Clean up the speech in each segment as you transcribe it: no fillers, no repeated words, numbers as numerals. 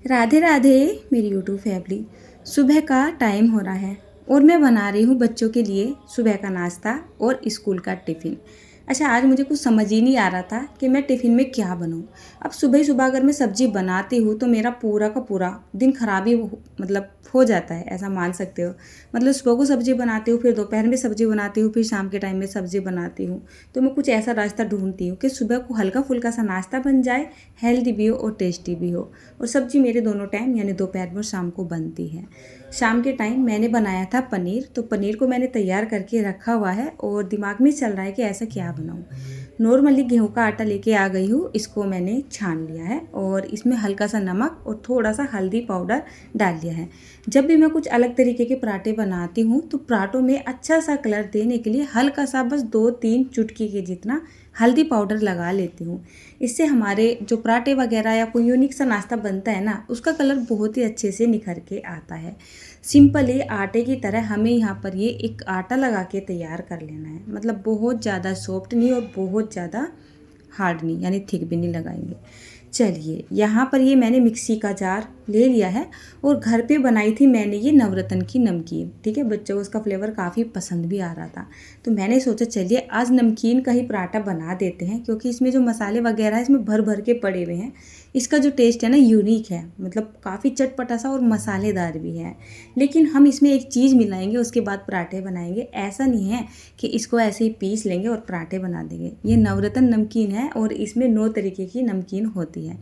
राधे राधे मेरी YouTube family. सुबह का टाइम हो रहा है और मैं बना रही हूँ बच्चों के लिए सुबह का नाश्ता और स्कूल का टिफ़िन। अच्छा, आज मुझे कुछ समझ ही नहीं आ रहा था कि मैं टिफ़िन में क्या बनाऊँ। अब सुबह ही सुबह अगर मैं सब्ज़ी बनाती हूँ तो मेरा पूरा का पूरा दिन ख़राब ही हो जाता है, ऐसा मान सकते हो। मतलब सुबह को सब्ज़ी बनाती हूँ, फिर दोपहर में सब्ज़ी बनाती हूँ, फिर शाम के टाइम में सब्ज़ी बनाती हूँ। तो मैं कुछ ऐसा रास्ता ढूंढती हूँ कि सुबह को हल्का फुल्का सा नाश्ता बन जाए, हेल्दी भी हो और टेस्टी भी हो। और सब्ज़ी मेरे दोनों टाइम यानी दोपहर में और शाम को बनती है। शाम के टाइम मैंने बनाया था पनीर, तो पनीर को मैंने तैयार करके रखा हुआ है और दिमाग में चल रहा है कि ऐसा क्या बनाऊँ। नॉर्मली गेहूं का आटा लेके आ गई हूँ, इसको मैंने छान लिया है और इसमें हल्का सा नमक और थोड़ा सा हल्दी पाउडर डाल लिया है। जब भी मैं कुछ अलग तरीके के पराठे बनाती हूँ तो पराठों में अच्छा सा कलर देने के लिए हल्का सा बस 2-3 चुटकी के जितना हल्दी पाउडर लगा लेती हूँ। इससे हमारे जो पराठे वगैरह या कोई यूनिक सा नाश्ता बनता है ना, उसका कलर बहुत ही अच्छे से निखर के आता है। सिंपली आटे की तरह हमें यहाँ पर ये एक आटा लगा के तैयार कर लेना है। मतलब बहुत ज़्यादा सॉफ्ट नहीं और बहुत ज़्यादा हार्ड नहीं, यानी थिक भी नहीं लगाएंगे। चलिए, यहाँ पर ये मैंने मिक्सी का जार ले लिया है और घर पे बनाई थी मैंने ये नवरत्न की नमकीन। ठीक है, बच्चों को उसका फ्लेवर काफ़ी पसंद भी आ रहा था, तो मैंने सोचा चलिए आज नमकीन का ही पराठा बना देते हैं, क्योंकि इसमें जो मसाले वगैरह है इसमें भर भर के पड़े हुए हैं। इसका जो टेस्ट है ना यूनिक है, मतलब काफ़ी चटपटा सा और मसालेदार भी है। लेकिन हम इसमें एक चीज़ मिलाएंगे, उसके बाद पराठे बनाएंगे। ऐसा नहीं है कि इसको ऐसे ही पीस लेंगे और पराठे बना देंगे। ये नवरत्न नमकीन है और इसमें 9 तरीके की नमकीन होती है।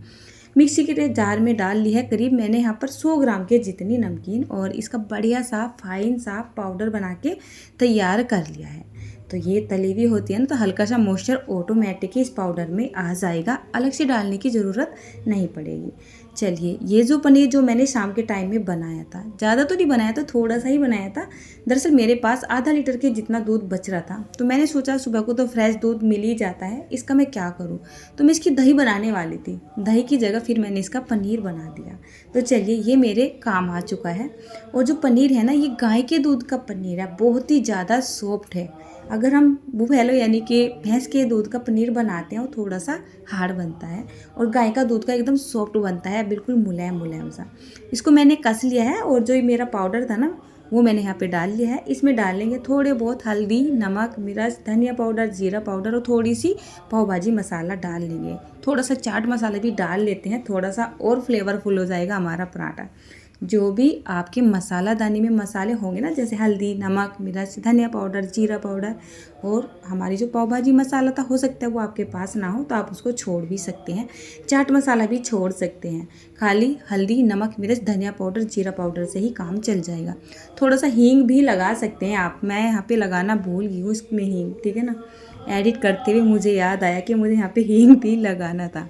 मिक्सी के जार में डाल ली है करीब मैंने यहाँ पर 100 ग्राम के जितनी नमकीन, और इसका बढ़िया सा फाइन सा पाउडर बना के तैयार कर लिया है। तो ये तली हुई होती है ना, तो हल्का सा मॉइस्चर ऑटोमेटिक ही इस पाउडर में आ जाएगा, अलग से डालने की ज़रूरत नहीं पड़ेगी। चलिए, ये जो पनीर जो मैंने शाम के टाइम में बनाया था, ज़्यादा तो नहीं बनाया था, थोड़ा सा ही बनाया था। दरअसल मेरे पास आधा लीटर के जितना दूध बच रहा था, तो मैंने सोचा सुबह को तो फ्रेश दूध मिल ही जाता है, इसका मैं क्या करूँ। तो मैं इसकी दही बनाने वाली थी, दही की जगह फिर मैंने इसका पनीर बना दिया। तो चलिए, ये मेरे काम आ चुका है। और जो पनीर है ना, ये गाय के दूध का पनीर है, बहुत ही ज़्यादा सॉफ्ट है। अगर हम बुफैलो यानी कि भैंस के दूध का पनीर बनाते हैं वो थोड़ा सा हार्ड बनता है, और गाय का दूध का एकदम सॉफ्ट बनता है, बिल्कुल मुलायम मुलायम सा। इसको मैंने कस लिया है और जो ये मेरा पाउडर था ना, वो मैंने यहाँ पे डाल लिया है। इसमें डालेंगे थोड़े बहुत हल्दी, नमक, मिर्च, धनिया पाउडर, जीरा पाउडर और थोड़ी सी पाव भाजी मसाला डाल लेंगे। थोड़ा सा चाट मसाला भी डाल लेते हैं, थोड़ा सा और फ्लेवरफुल हो जाएगा हमारा पराठा। जो भी आपके मसाला दानी में मसाले होंगे ना, जैसे हल्दी, नमक, मिर्च, धनिया पाउडर, जीरा पाउडर, और हमारी जो पाव भाजी मसाला था, हो सकता है वो आपके पास ना हो तो आप उसको छोड़ भी सकते हैं। चाट मसाला भी छोड़ सकते हैं। खाली हल्दी, नमक, मिर्च, धनिया पाउडर, जीरा पाउडर से ही काम चल जाएगा। थोड़ा सा हींग भी लगा सकते हैं आप, मैं यहाँ पे लगाना भूल गई हूँ इसमें हींग। ठीक है ना, एडिट करते हुए मुझे याद आया कि मुझे यहाँ पे हींग भी लगाना था।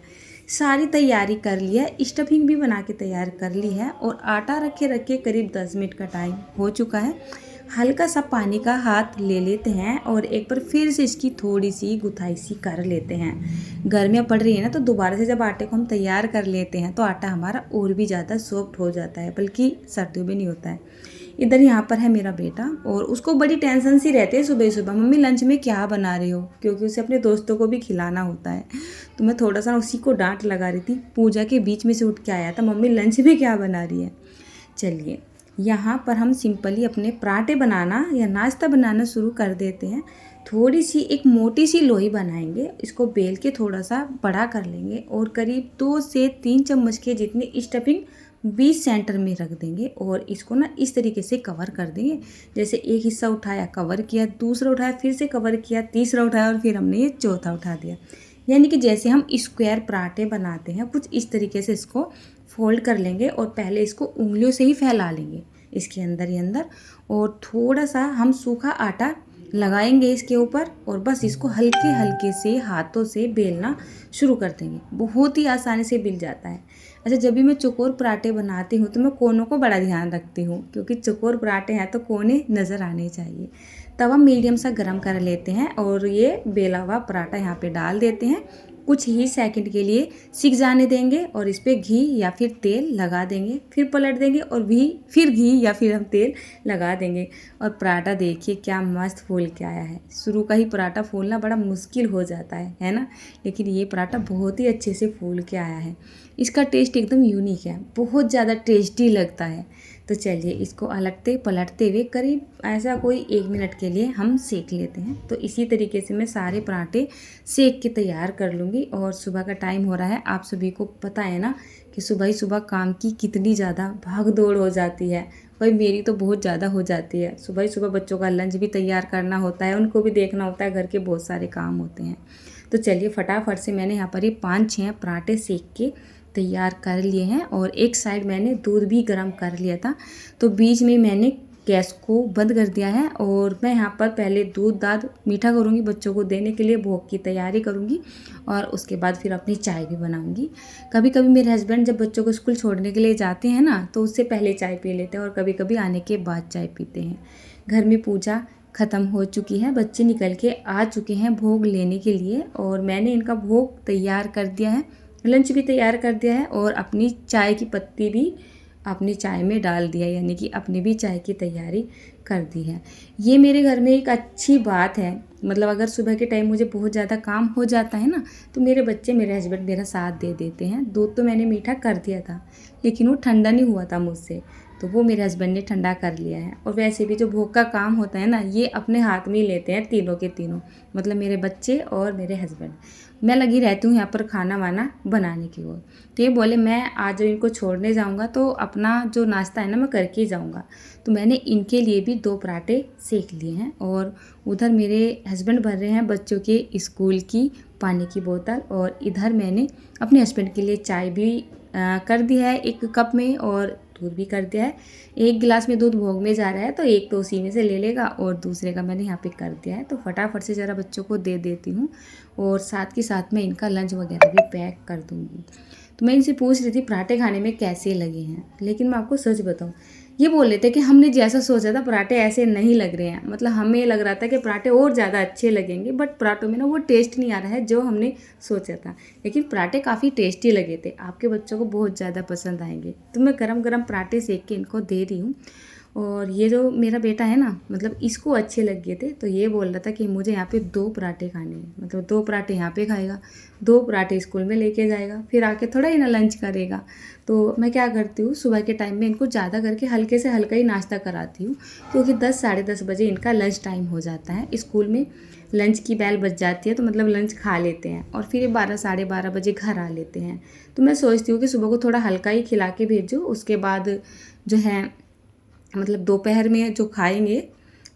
सारी तैयारी कर ली है, स्टफिंग भी बना के तैयार कर ली है, और आटा रखे रखे करीब 10 मिनट का टाइम हो चुका है। हल्का सा पानी का हाथ ले लेते हैं और एक बार फिर से इसकी थोड़ी सी गुथाई सी कर लेते हैं। गर्मियाँ पड़ रही है ना, तो दोबारा से जब आटे को हम तैयार कर लेते हैं तो आटा हमारा और भी ज़्यादा सॉफ्ट हो जाता है, बल्कि सर्दियों में नहीं होता है। इधर यहाँ पर है मेरा बेटा, और उसको बड़ी टेंशन सी रहती है सुबह सुबह, मम्मी लंच में क्या बना रही हो, क्योंकि उसे अपने दोस्तों को भी खिलाना होता है। तो मैं थोड़ा सा उसी को डांट लगा रही थी। पूजा के बीच में से उठ के आया था, मम्मी लंच में क्या बना रही है। चलिए, यहाँ पर हम सिंपली अपने पराठे बनाना या नाश्ता बनाना शुरू कर देते हैं। थोड़ी सी एक मोटी सी लोई बनाएंगे, इसको बेल के थोड़ा सा बड़ा कर लेंगे और करीब 2 से 3 चम्मच के जितनी स्टफिंग बीच सेंटर में रख देंगे, और इसको ना इस तरीके से कवर कर देंगे। जैसे एक हिस्सा उठाया, कवर किया, दूसरा उठाया, फिर से कवर किया, तीसरा उठाया, और फिर हमने ये चौथा उठा दिया। यानी कि जैसे हम स्क्वायर पराठे बनाते हैं, कुछ इस तरीके से इसको फोल्ड कर लेंगे और पहले इसको उंगलियों से ही फैला लेंगे इसके अंदर ही अंदर, और थोड़ा सा हम सूखा आटा लगाएंगे इसके ऊपर, और बस इसको हल्के हल्के से हाथों से बेलना शुरू कर देंगे। बहुत ही आसानी से बिल जाता है। अच्छा, जब भी मैं चौकोर पराठे बनाती हूँ तो मैं कोनों को बड़ा ध्यान रखती हूँ, क्योंकि चौकोर पराठे हैं तो कोने नज़र आने चाहिए। तवा मीडियम सा गर्म कर लेते हैं और ये बेला हुआ पराठा यहाँ पे डाल देते हैं। कुछ ही सेकंड के लिए सिक जाने देंगे और इस पर घी या फिर तेल लगा देंगे, फिर पलट देंगे और फिर घी या फिर हम तेल लगा देंगे। और पराठा देखिए क्या मस्त फूल के आया है। शुरू का ही पराठा फूलना बड़ा मुश्किल हो जाता है ना, लेकिन ये पराठा बहुत ही अच्छे से फूल के आया है। इसका टेस्ट एकदम यूनिक है, बहुत ज़्यादा टेस्टी लगता है। तो चलिए इसको अलटते पलटते हुए करीब ऐसा कोई 1 मिनट के लिए हम सेक लेते हैं। तो इसी तरीके से मैं सारे पराठे सेक के तैयार कर लूँगी। और सुबह का टाइम हो रहा है, आप सभी को पता है ना कि सुबह ही सुबह काम की कितनी ज़्यादा भाग दौड़ हो जाती है। भाई मेरी तो बहुत ज़्यादा हो जाती है। सुबह ही सुबह बच्चों का लंच भी तैयार करना होता है, उनको भी देखना होता है, घर के बहुत सारे काम होते हैं। तो चलिए फटाफट से मैंने यहाँ पर ये 5-6 पराठे सेक के तैयार कर लिए हैं। और एक साइड मैंने दूध भी गर्म कर लिया था, तो बीच में मैंने गैस को बंद कर दिया है। और मैं यहाँ पर पहले दूध दाद मीठा करूँगी, बच्चों को देने के लिए भोग की तैयारी करूँगी और उसके बाद फिर अपनी चाय भी बनाऊँगी। कभी कभी मेरे हस्बैंड जब बच्चों को स्कूल छोड़ने के लिए जाते हैं ना, तो उससे पहले चाय पी लेते हैं और कभी कभी आने के बाद चाय पीते हैं। घर में पूजा ख़त्म हो चुकी है, बच्चे निकल के आ चुके हैं भोग लेने के लिए और मैंने इनका भोग तैयार कर दिया है, लंच भी तैयार कर दिया है और अपनी चाय की पत्ती भी अपनी चाय में डाल दिया, यानी कि अपनी भी चाय की तैयारी कर दी है। ये मेरे घर में एक अच्छी बात है, मतलब अगर सुबह के टाइम मुझे बहुत ज़्यादा काम हो जाता है ना, तो मेरे बच्चे मेरे हस्बैंड मेरा साथ दे देते हैं। दूध तो मैंने मीठा कर दिया था, लेकिन वो ठंडा नहीं हुआ था मुझसे, तो वो मेरे हस्बैंड ने ठंडा कर लिया है। और वैसे भी जो भोग का काम होता है ना, ये अपने हाथ में ही लेते हैं तीनों के तीनों, मतलब मेरे बच्चे और मेरे हस्बैंड। मैं लगी रहती हूँ यहाँ पर खाना वाना बनाने की ओर। तो ये बोले मैं आज इनको छोड़ने जाऊँगा तो अपना जो नाश्ता है ना मैं करके ही जाऊँगा। तो मैंने इनके लिए भी 2 पराठे सेक लिए हैं और उधर मेरे हस्बैंड भर रहे हैं बच्चों के स्कूल की पानी की बोतल। और इधर मैंने अपने हस्बैंड के लिए चाय भी कर दी है 1 कप में और दूध भी कर दिया है। 1 गिलास में दूध भोग में जा रहा है, तो एक तो उसी में से ले लेगा और दूसरे का मैंने यहाँ पे कर दिया है। तो फटाफट से ज़रा बच्चों को दे देती हूँ और साथ के साथ में इनका लंच वगैरह भी पैक कर दूँगी। तो मैं इनसे पूछ रही थी पराठे खाने में कैसे लगे हैं, लेकिन मैं आपको सच बताऊँ, ये बोल रहे थे कि हमने जैसा सोचा था पराठे ऐसे नहीं लग रहे हैं। मतलब हमें लग रहा था कि पराठे और ज़्यादा अच्छे लगेंगे, बट पराठों में ना वो टेस्ट नहीं आ रहा है जो हमने सोचा था। लेकिन पराठे काफ़ी टेस्टी लगे थे, आपके बच्चों को बहुत ज़्यादा पसंद आएंगे। तो मैं गरम गरम पराठे सेक के इनको दे रही हूँ। और ये जो मेरा बेटा है ना, मतलब इसको अच्छे लग गए थे, तो ये बोल रहा था कि मुझे यहाँ पे 2 पराठे खाने हैं। मतलब 2 पराठे यहाँ पे खाएगा, 2 पराठे स्कूल में लेके जाएगा, फिर आके थोड़ा ही ना लंच करेगा। तो मैं क्या करती हूँ, सुबह के टाइम में इनको ज़्यादा करके हल्के से हल्का ही नाश्ता कराती हूँ, क्योंकि 10 साढ़े 10 बजे इनका लंच टाइम हो जाता है। स्कूल में लंच की बेल बज जाती है, तो मतलब लंच खा लेते हैं और फिर 12 साढ़े 12 बजे घर आ लेते हैं। तो मैं सोचती हूँ कि सुबह को थोड़ा हल्का ही खिला के भेजूँ, उसके बाद जो है मतलब दोपहर में जो खाएंगे,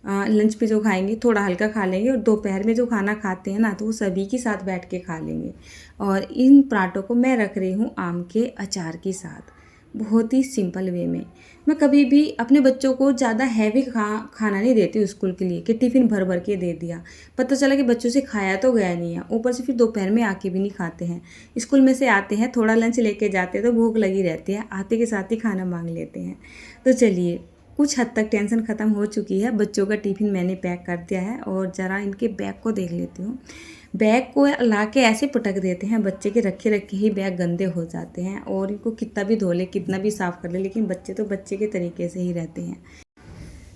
लंच पे जो खाएंगे थोड़ा हल्का खा लेंगे और दोपहर में जो खाना खाते हैं ना, तो वो सभी के साथ बैठ के खा लेंगे। और इन पराठों को मैं रख रही हूँ आम के अचार के साथ, बहुत ही सिंपल वे में। मैं कभी भी अपने बच्चों को ज़्यादा हैवी खाना नहीं देती हूँ स्कूल के लिए कि टिफ़िन भर भर के दे दिया, पता चला कि बच्चों से खाया तो गया नहीं है, ऊपर से फिर दोपहर में आके भी नहीं खाते हैं। स्कूल में से आते हैं, थोड़ा लंच लेके जाते हैं तो भूख लगी रहती है, आते के साथ ही खाना मांग लेते हैं। तो चलिए कुछ हद तक टेंशन ख़त्म हो चुकी है, बच्चों का टिफ़िन मैंने पैक कर दिया है। और ज़रा इनके बैग को देख लेती हूँ। बैग को ला के ऐसे पटक देते हैं, बच्चे के रखे रखे ही बैग गंदे हो जाते हैं और इनको कितना भी धो ले कितना भी साफ़ कर ले, लेकिन बच्चे तो बच्चे के तरीके से ही रहते हैं।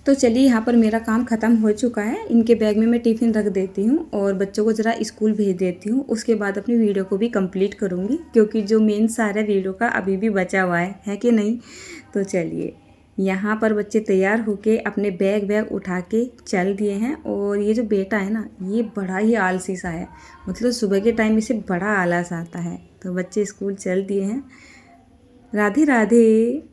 तो चलिए यहाँ पर मेरा काम ख़त्म हो चुका है, इनके बैग में मैं टिफ़िन रख देती हूँ और बच्चों को ज़रा स्कूल भेज देती हूँ। उसके बाद अपनी वीडियो को भी कंप्लीट करूँगी, क्योंकि जो मेन सारा वीडियो का अभी भी बचा हुआ है कि नहीं। तो चलिए यहाँ पर बच्चे तैयार होके अपने बैग उठा के चल दिए हैं। और ये जो बेटा है ना, ये बड़ा ही आलसी सा है, मतलब सुबह के टाइम इसे बड़ा आलस आता है। तो बच्चे स्कूल चल दिए हैं, राधे राधे।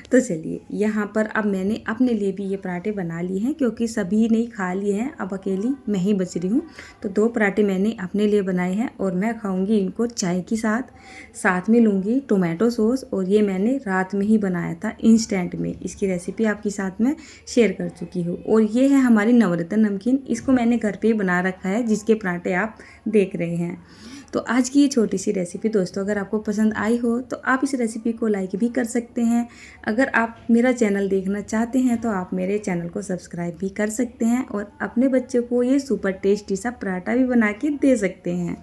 तो चलिए यहाँ पर अब मैंने अपने लिए भी ये पराठे बना लिए हैं, क्योंकि सभी ने खा लिए हैं, अब अकेली मैं ही बच रही हूँ। तो 2 पराठे मैंने अपने लिए बनाए हैं और मैं खाऊंगी इनको चाय के साथ में लूँगी टोमेटो सॉस। और ये मैंने रात में ही बनाया था इंस्टेंट में, इसकी रेसिपी आपके साथ में शेयर कर चुकी हूँ। और ये है हमारी नवरत्न नमकीन, इसको मैंने घर पर ही बना रखा है, जिसके पराठे आप देख रहे हैं। तो आज की ये छोटी सी रेसिपी दोस्तों अगर आपको पसंद आई हो तो आप इस रेसिपी को लाइक भी कर सकते हैं। अगर आप मेरा चैनल देखना चाहते हैं तो आप मेरे चैनल को सब्सक्राइब भी कर सकते हैं और अपने बच्चों को ये सुपर टेस्टी सा पराठा भी बना के दे सकते हैं।